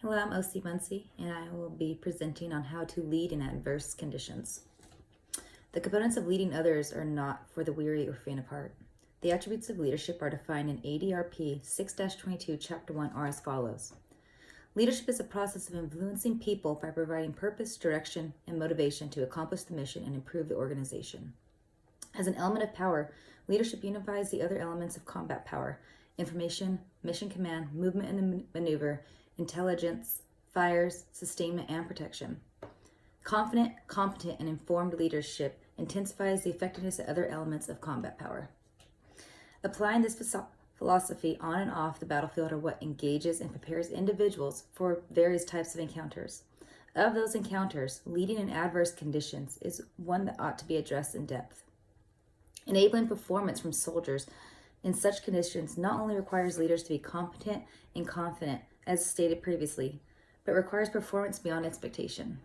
Hello, I'm OC Muncie, and I will be presenting on how to lead in adverse conditions. The components of leading others are not for the weary or faint of heart. The attributes of leadership are defined in ADRP 6-22, Chapter 1 are as follows. Leadership is a process of influencing people by providing purpose, direction, and motivation to accomplish the mission and improve the organization. As an element of power, leadership unifies the other elements of combat power: information, mission command, movement and maneuver, intelligence, fires, sustainment, and protection. Confident, competent, and informed leadership intensifies the effectiveness of other elements of combat power. Applying this philosophy on and off the battlefield are what engages and prepares individuals for various types of encounters. Of those encounters, leading in adverse conditions is one that ought to be addressed in depth. Enabling performance from soldiers in such conditions not only requires leaders to be competent and confident, as stated previously, but requires performance beyond expectation.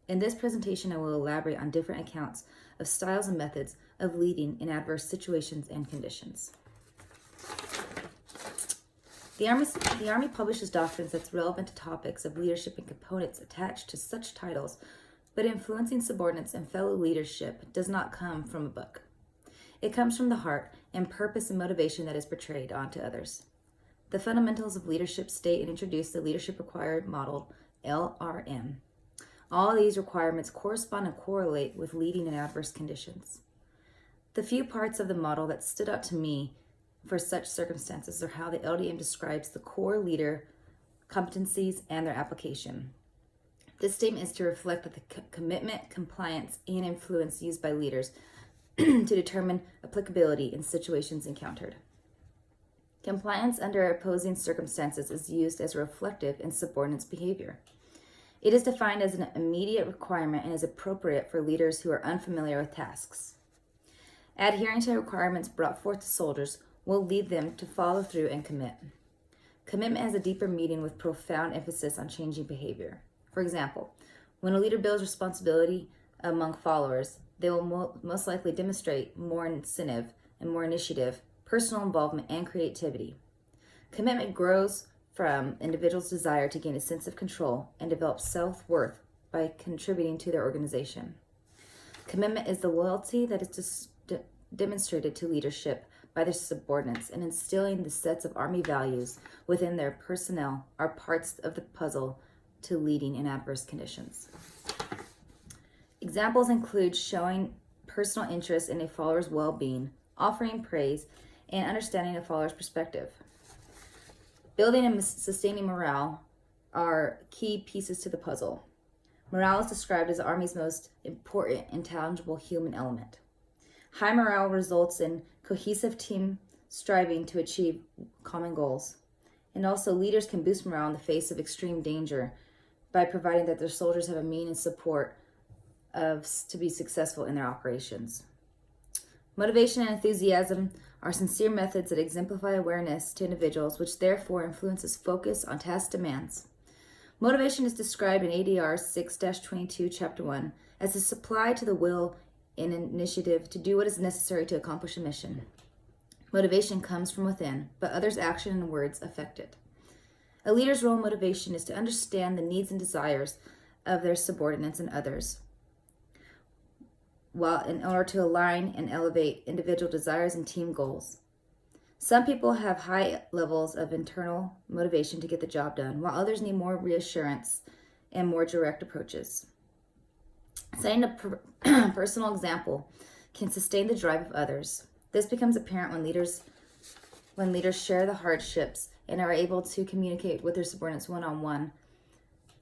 In this presentation, I will elaborate on different accounts of styles and methods of leading in adverse situations and conditions. The Army publishes doctrines that's relevant to topics of leadership and components attached to such titles, but influencing subordinates and fellow leadership does not come from a book. It comes from the heart and purpose and motivation that is portrayed onto others. The fundamentals of leadership state and introduce the leadership required model, LRM. All these requirements correspond and correlate with leading in adverse conditions. The few parts of the model that stood out to me for such circumstances are how the LDM describes the core leader competencies and their application. This statement is to reflect that the commitment, compliance, and influence used by leaders to determine applicability in situations encountered. Compliance under opposing circumstances is used as reflective in subordinates' behavior. It is defined as an immediate requirement and is appropriate for leaders who are unfamiliar with tasks. Adhering to requirements brought forth to soldiers will lead them to follow through and commit. Commitment has a deeper meaning with profound emphasis on changing behavior. For example, when a leader builds responsibility among followers, they will most likely demonstrate more incentive and more initiative, personal involvement, and creativity. Commitment grows from individuals' desire to gain a sense of control and develop self-worth by contributing to their organization. Commitment is the loyalty that is demonstrated to leadership by their subordinates, and instilling the sets of Army values within their personnel are parts of the puzzle to leading in adverse conditions. Examples include showing personal interest in a follower's well-being, offering praise, and understanding a follower's perspective. Building and sustaining morale are key pieces to the puzzle. Morale is described as the Army's most important and tangible human element. High morale results in cohesive team striving to achieve common goals. And also, leaders can boost morale in the face of extreme danger by providing that their soldiers have a means and support to be successful in their operations. Motivation and enthusiasm are sincere methods that exemplify awareness to individuals, which therefore influences focus on task demands. Motivation is described in ADR 6-22, Chapter 1, as a supply to the will and initiative to do what is necessary to accomplish a mission. Motivation comes from within, but others' action and words affect it. A leader's role in motivation is to understand the needs and desires of their subordinates and others, while in order to align and elevate individual desires and team goals. Some people have high levels of internal motivation to get the job done, while others need more reassurance and more direct approaches. Setting a personal example can sustain the drive of others. This becomes apparent when leaders share the hardships and are able to communicate with their subordinates one-on-one.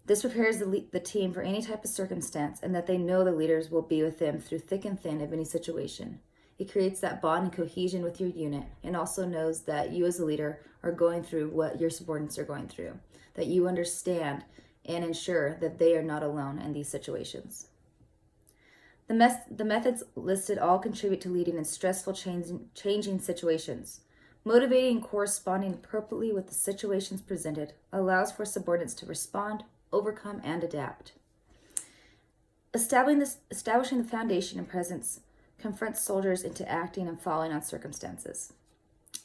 This prepares the team for any type of circumstance, and that they know the leaders will be with them through thick and thin of any situation. It creates that bond and cohesion with your unit, and also knows that you as a leader are going through what your subordinates are going through, that you understand and ensure that they are not alone in these situations. The methods listed all contribute to leading in stressful, changing situations. Motivating and corresponding appropriately with the situations presented allows for subordinates to respond, overcome, and adapt. Establishing the foundation and presence confronts soldiers into acting and following on circumstances.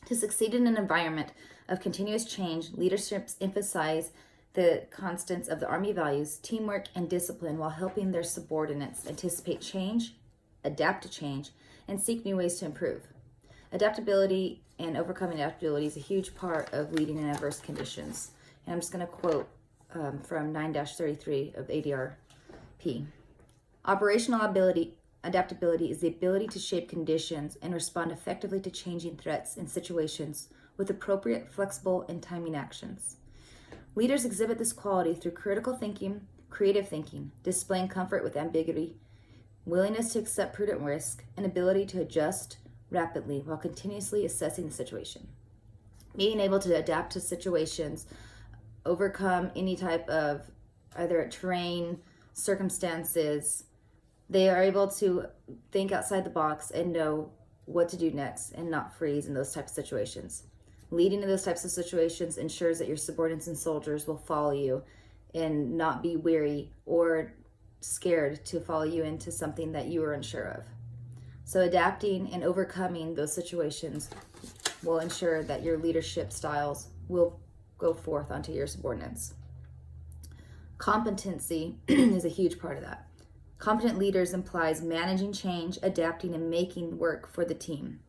To succeed in an environment of continuous change, leaderships emphasize the constants of the Army values, teamwork, and discipline while helping their subordinates anticipate change, adapt to change, and seek new ways to improve. Adaptability and overcoming adaptability is a huge part of leading in adverse conditions. And I'm just going to quote from 9-33 of ADRP. Operational adaptability is the ability to shape conditions and respond effectively to changing threats and situations with appropriate, flexible, and timing actions. Leaders exhibit this quality through critical thinking, creative thinking, displaying comfort with ambiguity, willingness to accept prudent risk, and ability to adjust rapidly while continuously assessing the situation. Being able to adapt to situations, overcome any type of either terrain, circumstances, they are able to think outside the box and know what to do next and not freeze in those types of situations. Leading in those types of situations ensures that your subordinates and soldiers will follow you and not be weary or scared to follow you into something that you are unsure of. So adapting and overcoming those situations will ensure that your leadership styles will go forth onto your subordinates. Competency is a huge part of that. Competent leaders implies managing change, adapting, and making work for the team.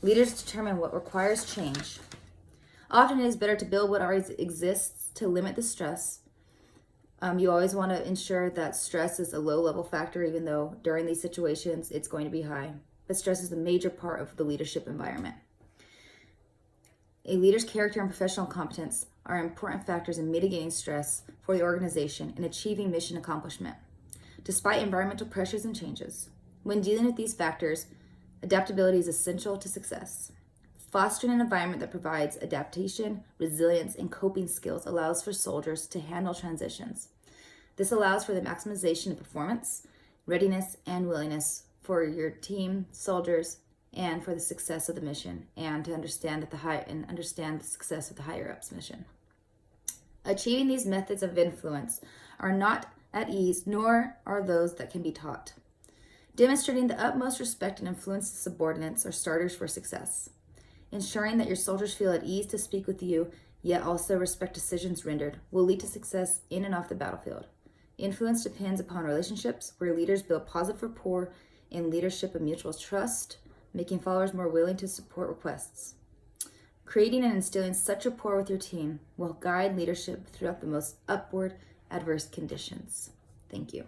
Leaders determine what requires change. Often it is better to build what already exists to limit the stress. You always want to ensure that stress is a low-level factor, even though during these situations it's going to be high. But stress is a major part of the leadership environment. A leader's character and professional competence are important factors in mitigating stress for the organization and achieving mission accomplishment, despite environmental pressures and changes. When dealing with these factors, adaptability is essential to success. Fostering an environment that provides adaptation, resilience, and coping skills allows for soldiers to handle transitions. This allows for the maximization of performance, readiness, and willingness for your team, soldiers, and for the success of the mission, and to understand the success of the higher-ups mission. Achieving these methods of influence are not at ease, nor are those that can be taught. Demonstrating the utmost respect and influence to subordinates are starters for success. Ensuring that your soldiers feel at ease to speak with you, yet also respect decisions rendered, will lead to success in and off the battlefield. Influence depends upon relationships where leaders build positive rapport and leadership of mutual trust, making followers more willing to support requests. Creating and instilling such rapport with your team will guide leadership throughout the most upward adverse conditions. Thank you.